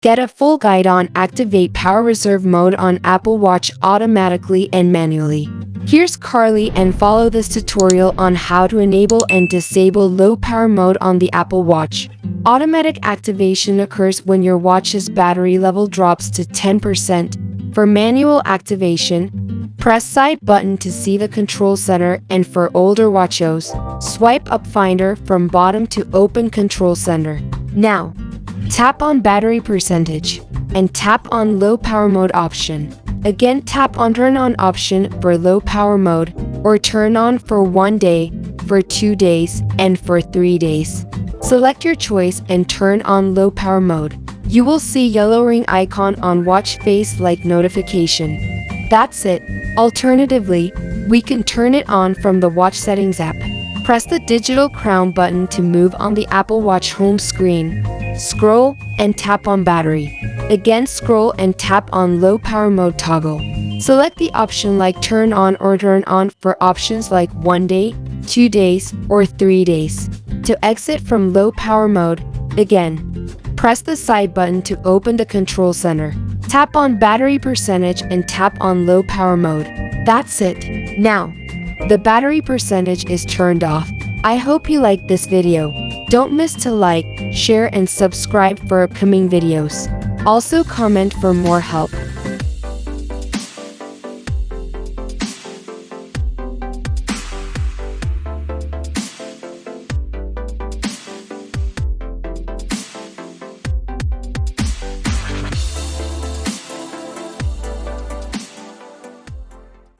Get a full guide on activate power reserve mode on Apple Watch automatically and manually. Here's Carly and follow this tutorial on how to enable and disable low power mode on the Apple Watch. Automatic activation occurs when your watch's battery level drops to 10%. For manual activation, press side button to see the control center, and for older WatchOS, swipe up Finder from bottom to open control center. Now, tap on battery percentage and tap on low power mode option. Again, tap on turn on option for low power mode, or turn on for 1 day, for 2 days, and for 3 days. Select your choice and turn on low power mode. You will see yellow ring icon on watch face like notification. That's it. Alternatively, we can turn it on from the watch settings app. Press the digital crown button to move on the Apple Watch home screen. Scroll and tap on battery. Again, scroll and tap on low power mode toggle. Select the option like turn on or turn on for options like 1 day, 2 days, or 3 days. To exit from low power mode, again, press the side button to open the control center. Tap on battery percentage and tap on low power mode. That's it. Now, the battery percentage is turned off. I hope you liked this video. Don't miss to like, share, and subscribe for upcoming videos. Also comment for more help.